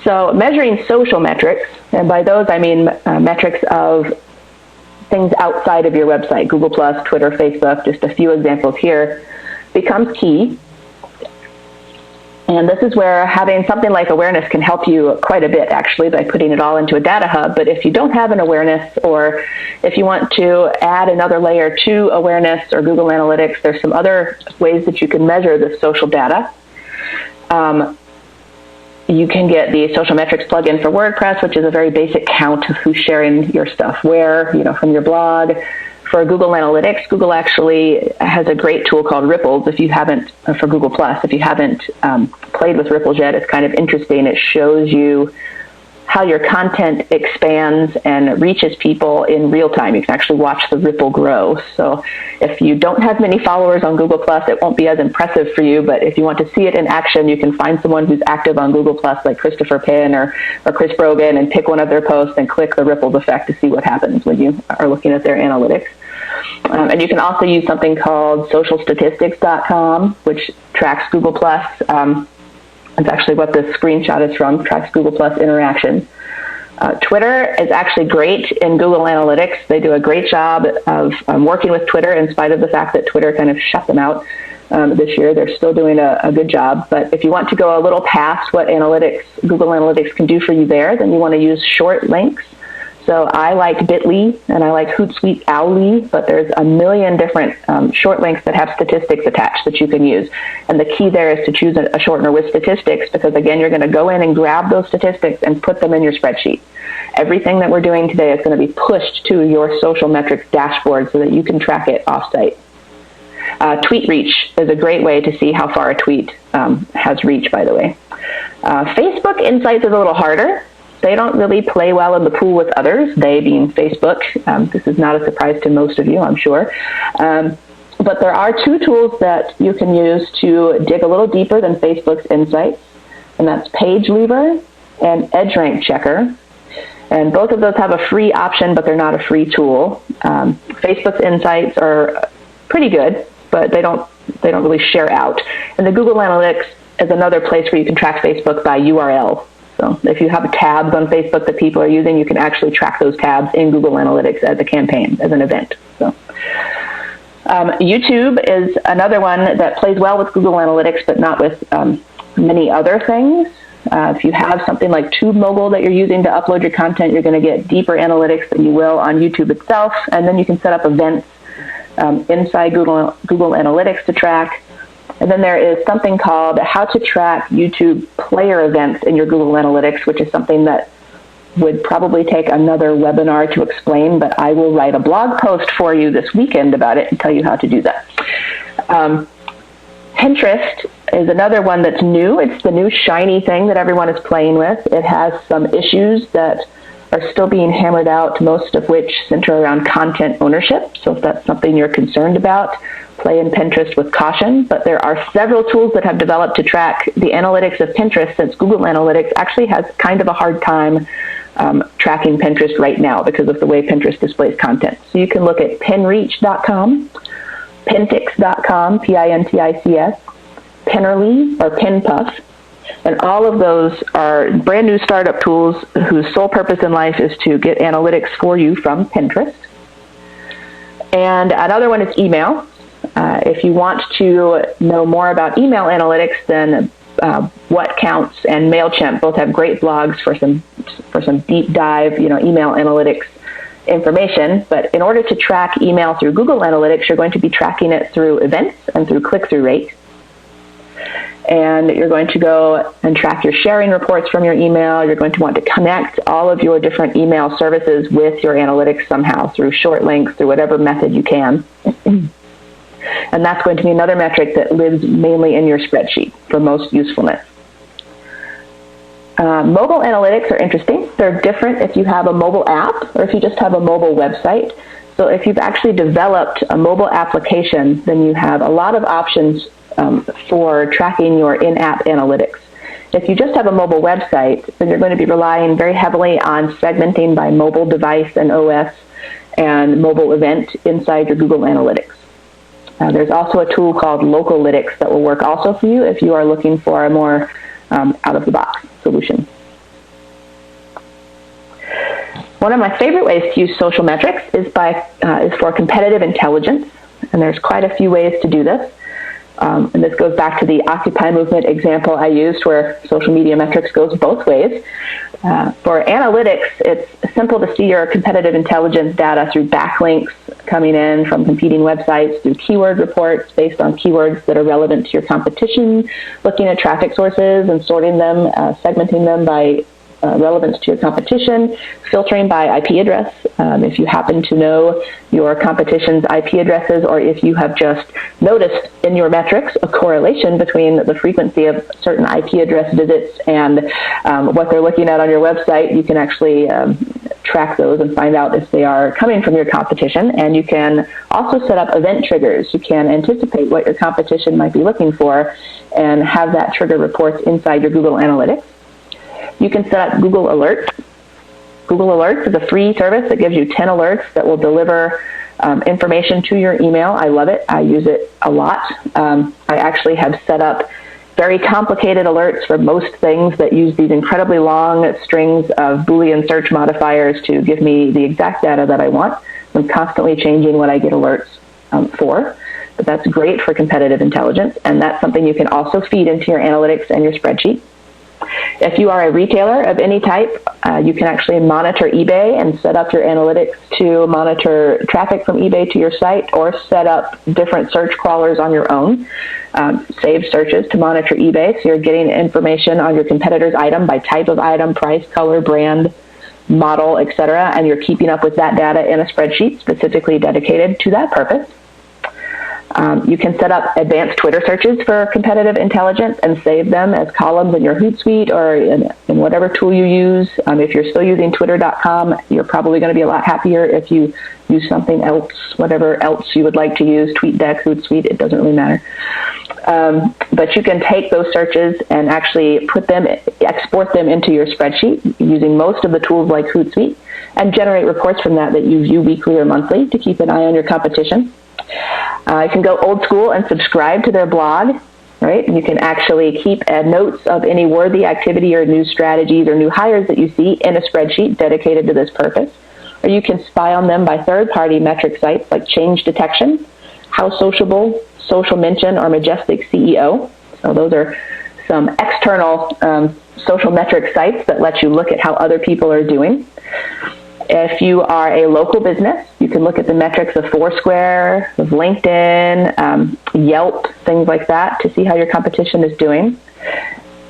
So measuring social metrics, and by those I mean metrics of things outside of your website, Google+, Twitter, Facebook, just a few examples here, becomes key. And this is where having something like awareness can help you quite a bit, actually, by putting it all into a data hub. But if you don't have an awareness, or if you want to add another layer to awareness or Google Analytics, there's some other ways that you can measure the social data. You can get the social metrics plugin for WordPress, which is a very basic count of who's sharing your stuff where, from your blog. For Google Analytics, Google actually has a great tool called Ripples. If you haven't, for Google+, if you haven't played with Ripples yet, it's kind of interesting. It shows you how your content expands and reaches people in real time. You can actually watch the ripple grow. So if you don't have many followers on Google+, it won't be as impressive for you, but if you want to see it in action, you can find someone who's active on Google+, like Christopher Penn or Chris Brogan, and pick one of their posts and click the ripples effect to see what happens when you are looking at their analytics. And you can also use something called socialstatistics.com, which tracks Google+. It's actually what this screenshot is from, tracks Google+ interactions. Twitter is actually great in Google Analytics. They do a great job of working with Twitter in spite of the fact that Twitter kind of shut them out this year. They're still doing a good job. But if you want to go a little past what Google Analytics can do for you there, then you want to use short links. So I like Bitly and I like Hootsuite Owly, but there's a million different short links that have statistics attached that you can use. And the key there is to choose a shortener with statistics, because again, you're going to go in and grab those statistics and put them in your spreadsheet. Everything that we're doing today is going to be pushed to your social metrics dashboard so that you can track it offsite. Tweet reach is a great way to see how far a tweet has reach, by the way. Facebook Insights is a little harder. They don't really play well in the pool with others, they being Facebook. This is not a surprise to most of you, I'm sure. But there are two tools that you can use to dig a little deeper than Facebook's Insights, and that's PageLever and EdgeRank Checker. And both of those have a free option, but they're not a free tool. Facebook's Insights are pretty good, but they don't really share out. And the Google Analytics is another place where you can track Facebook by URL. So if you have tabs on Facebook that people are using, you can actually track those tabs in Google Analytics as a campaign, as an event. So YouTube is another one that plays well with Google Analytics, but not with many other things. If you have something like TubeMogul that you're using to upload your content, you're going to get deeper analytics than you will on YouTube itself. And then you can set up events inside Google Analytics to track. And then there is something called How to Track YouTube Player Events in your Google Analytics, which is something that would probably take another webinar to explain, but I will write a blog post for you this weekend about it and tell you how to do that. Pinterest is another one that's new. It's the new shiny thing that everyone is playing with. It has some issues that are still being hammered out, most of which center around content ownership. So if that's something you're concerned about, play in Pinterest with caution. But there are several tools that have developed to track the analytics of Pinterest, since Google Analytics actually has kind of a hard time tracking Pinterest right now because of the way Pinterest displays content. So you can look at pinreach.com, pintix.com, P-I-N-T-I-C-S, Pinnerly or Pinpuff. And all of those are brand new startup tools whose sole purpose in life is to get analytics for you from Pinterest. And another one is email. If you want to know more about email analytics, then What Counts and MailChimp both have great blogs for some deep dive, email analytics information. But in order to track email through Google Analytics, you're going to be tracking it through events and through click-through rate. And you're going to go and track your sharing reports from your email. You're going to want to connect all of your different email services with your analytics somehow through short links, through whatever method you can. And that's going to be another metric that lives mainly in your spreadsheet for most usefulness. Mobile analytics are interesting. They're different if you have a mobile app or if you just have a mobile website. So if you've actually developed a mobile application, then you have a lot of options for tracking your in-app analytics. If you just have a mobile website, then you're going to be relying very heavily on segmenting by mobile device and OS and mobile event inside your Google Analytics. There's also a tool called Localytics that will work also for you if you are looking for a more out-of-the-box solution. One of my favorite ways to use social metrics is for competitive intelligence, and there's quite a few ways to do this. And this goes back to the Occupy movement example I used, where social media metrics goes both ways. For analytics, it's simple to see your competitive intelligence data through backlinks coming in from competing websites, through keyword reports based on keywords that are relevant to your competition, looking at traffic sources and sorting them, segmenting them by relevance to your competition, filtering by IP address. If you happen to know your competition's IP addresses, or if you have just noticed in your metrics a correlation between the frequency of certain IP address visits and what they're looking at on your website, you can actually track those and find out if they are coming from your competition. And you can also set up event triggers. You can anticipate what your competition might be looking for and have that trigger reports inside your Google Analytics. You can set up Google Alerts. Google Alerts is a free service that gives you 10 alerts that will deliver information to your email. I love it. I use it a lot. I actually have set up very complicated alerts for most things that use these incredibly long strings of Boolean search modifiers to give me the exact data that I want. I'm constantly changing what I get alerts for. But that's great for competitive intelligence, and that's something you can also feed into your analytics and your spreadsheet. If you are a retailer of any type, you can actually monitor eBay and set up your analytics to monitor traffic from eBay to your site, or set up different search crawlers on your own. Save searches to monitor eBay, so you're getting information on your competitor's item by type of item, price, color, brand, model, etc., and you're keeping up with that data in a spreadsheet specifically dedicated to that purpose. You can set up advanced Twitter searches for competitive intelligence and save them as columns in your Hootsuite or in whatever tool you use. If you're still using Twitter.com, you're probably going to be a lot happier if you use something else, whatever else you would like to use, TweetDeck, Hootsuite, it doesn't really matter. But you can take those searches and actually export them into your spreadsheet using most of the tools like Hootsuite, and generate reports from that you view weekly or monthly to keep an eye on your competition. You can go old school and subscribe to their blog, right? And you can actually keep notes of any worthy activity or new strategies or new hires that you see in a spreadsheet dedicated to this purpose. Or you can spy on them by third-party metric sites like Change Detection, How Sociable, Social Mention, or Majestic CEO. So those are some external social metric sites that let you look at how other people are doing. If you are a local business, you can look at the metrics of Foursquare, of LinkedIn, Yelp, things like that to see how your competition is doing.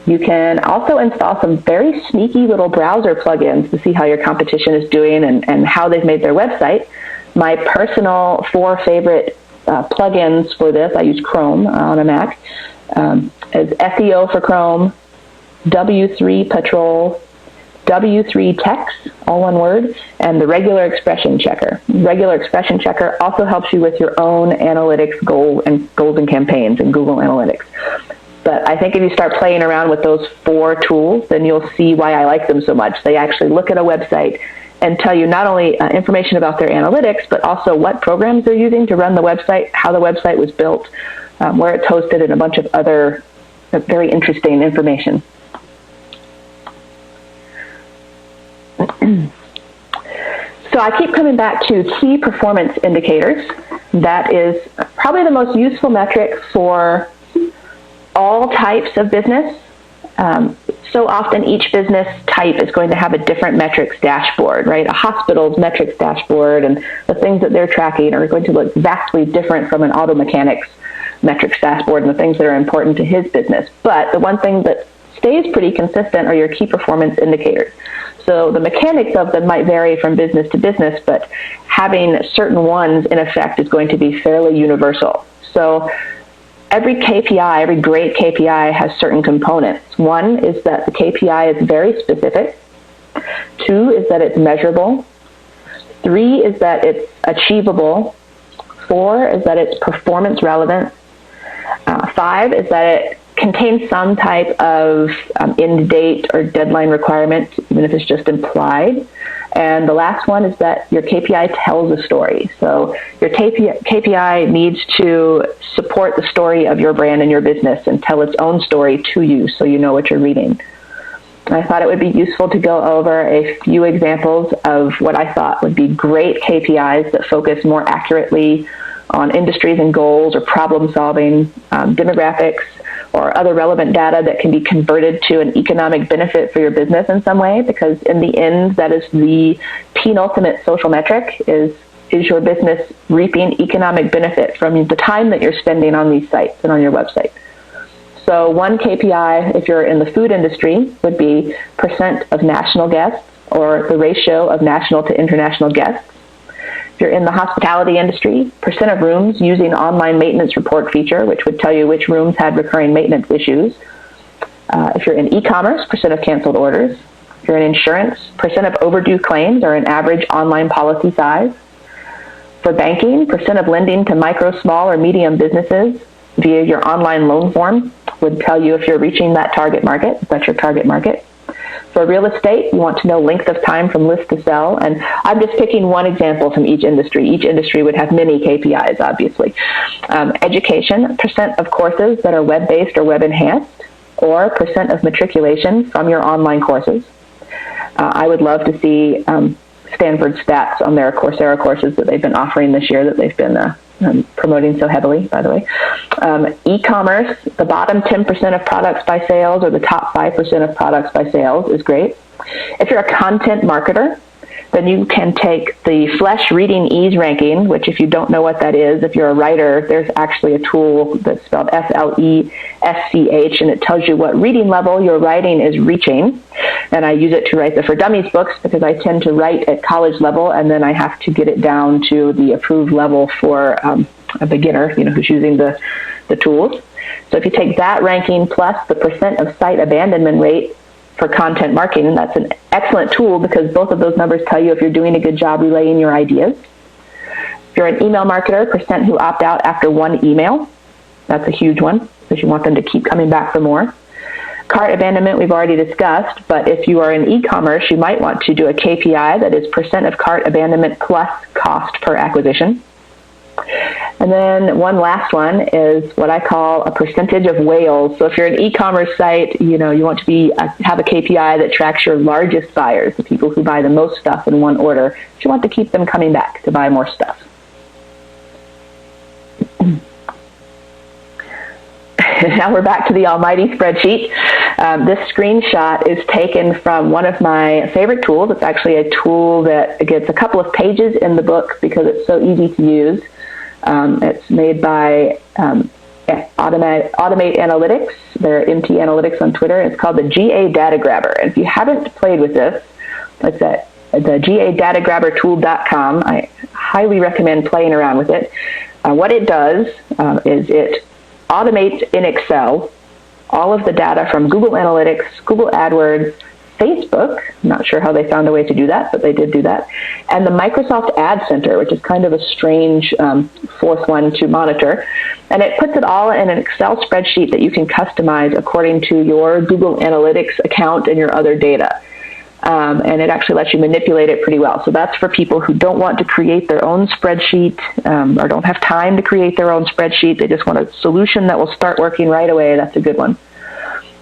You can also install some very sneaky little browser plugins to see how your competition is doing and how they've made their website. My personal 4 favorite plugins for this, I use Chrome on a Mac, is SEO for Chrome, W3 Patrol, W3 Text, all one word, and the Regular Expression Checker. Regular Expression Checker also helps you with your own analytics goals and campaigns in Google Analytics. But I think if you start playing around with those 4 tools, then you'll see why I like them so much. They actually look at a website and tell you not only information about their analytics, but also what programs they're using to run the website, how the website was built, where it's hosted, and a bunch of other very interesting information. So I keep coming back to key performance indicators. That is probably the most useful metric for all types of business. So often each business type is going to have a different metrics dashboard, right? A hospital's metrics dashboard and the things that they're tracking are going to look vastly different from an auto mechanic's metrics dashboard and the things that are important to his business. But the one thing that stays pretty consistent are your key performance indicators. So the mechanics of them might vary from business to business, but having certain ones in effect is going to be fairly universal. So every KPI, every great KPI has certain components. 1 is that the KPI is very specific. 2 is that it's measurable. 3 is that it's achievable. 4 is that it's performance relevant. 5 is that it contains some type of end date or deadline requirement, even if it's just implied. And the last one is that your KPI tells a story. So your KPI needs to support the story of your brand and your business and tell its own story to you so you know what you're reading. I thought it would be useful to go over a few examples of what I thought would be great KPIs that focus more accurately on industries and goals or problem solving, demographics, or other relevant data that can be converted to an economic benefit for your business in some way, because in the end, that is the penultimate social metric, is your business reaping economic benefit from the time that you're spending on these sites and on your website. So one KPI, if you're in the food industry, would be percent of national guests, or the ratio of national to international guests. If you're in the hospitality industry, percent of rooms using online maintenance report feature, which would tell you which rooms had recurring maintenance issues. If you're in e-commerce, percent of canceled orders. If you're in insurance, percent of overdue claims, or an average online policy size. For banking, percent of lending to micro, small, or medium businesses via your online loan form would tell you if you're reaching that target market, if that's your target market. For real estate, you want to know length of time from list to sell. And I'm just picking one example from each industry. Each industry would have many KPIs, obviously. Education, percent of courses that are web-based or web-enhanced, or percent of matriculation from your online courses. I would love to see Stanford stats on their Coursera courses that they've been offering this year, that they've been promoting so heavily, by the way. E-commerce, the bottom 10% of products by sales or the top 5% of products by sales is great. If you're a content marketer, then you can take the Flesch Reading Ease ranking, which if you don't know what that is, if you're a writer, there's actually a tool that's spelled F-L-E-S-C-H, and it tells you what reading level your writing is reaching. And I use it to write the For Dummies books because I tend to write at college level, and then I have to get it down to the approved level for a beginner, who's using the tools. So if you take that ranking plus the percent of site abandonment rate for content marketing, that's an excellent tool because both of those numbers tell you if you're doing a good job relaying your ideas. If you're an email marketer, percent who opt out after one email, that's a huge one because you want them to keep coming back for more. Cart abandonment we've already discussed, but if you are in e-commerce, you might want to do a KPI that is percent of cart abandonment plus cost per acquisition. And then one last one is what I call a percentage of whales. So if you're an e-commerce site, you want to have a KPI that tracks your largest buyers, the people who buy the most stuff in one order. You want to keep them coming back to buy more stuff. Now we're back to the almighty spreadsheet. This screenshot is taken from one of my favorite tools. It's actually a tool that gets a couple of pages in the book because it's so easy to use. It's made by Automate Analytics. They're MT Analytics on Twitter. It's called the GA Data Grabber. And if you haven't played with this, it's at the GADataGrabberTool.com. I highly recommend playing around with it. What it does is it automates in Excel all of the data from Google Analytics, Google AdWords, Facebook, I'm not sure how they found a way to do that, but they did do that, and the Microsoft Ad Center, which is kind of a strange fourth one to monitor. And it puts it all in an Excel spreadsheet that you can customize according to your Google Analytics account and your other data. And it actually lets you manipulate it pretty well. So that's for people who don't want to create their own spreadsheet or don't have time to create their own spreadsheet. They just want a solution that will start working right away. That's a good one.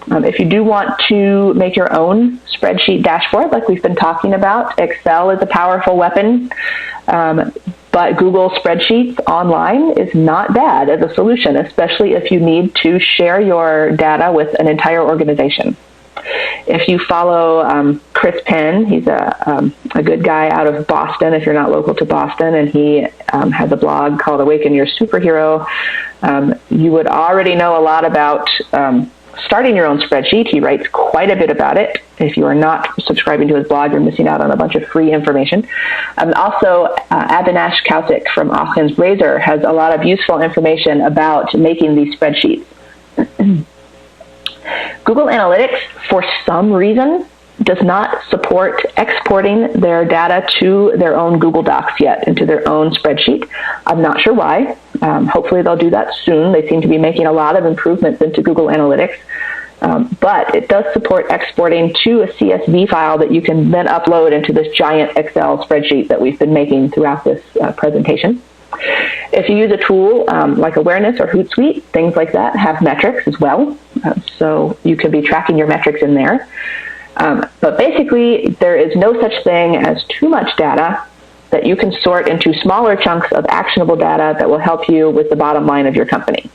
If you do want to make your own spreadsheet dashboard, like we've been talking about, Excel is a powerful weapon, but Google Spreadsheets online is not bad as a solution, especially if you need to share your data with an entire organization. If you follow Chris Penn, he's a good guy out of Boston, if you're not local to Boston, and he has a blog called Awaken Your Superhero. You would already know a lot about starting your own spreadsheet. He writes quite a bit about it. If you are not subscribing to his blog, you're missing out on a bunch of free information. Also, Avinash Kaushik from Occam's Razor has a lot of useful information about making these spreadsheets. Google Analytics, for some reason, does not support exporting their data to their own Google Docs yet, into their own spreadsheet. I'm not sure why. Hopefully they'll do that soon. They seem to be making a lot of improvements into Google Analytics. But it does support exporting to a CSV file that you can then upload into this giant Excel spreadsheet that we've been making throughout this presentation. If you use a tool like Awareness or Hootsuite, things like that have metrics as well. So you can be tracking your metrics in there. But basically, there is no such thing as too much data that you can sort into smaller chunks of actionable data that will help you with the bottom line of your company.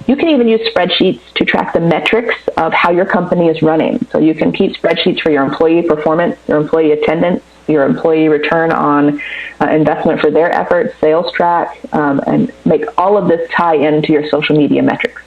You can even use spreadsheets to track the metrics of how your company is running. So you can keep spreadsheets for your employee performance, your employee attendance, your employee return on investment for their efforts, sales track, and make all of this tie into your social media metrics.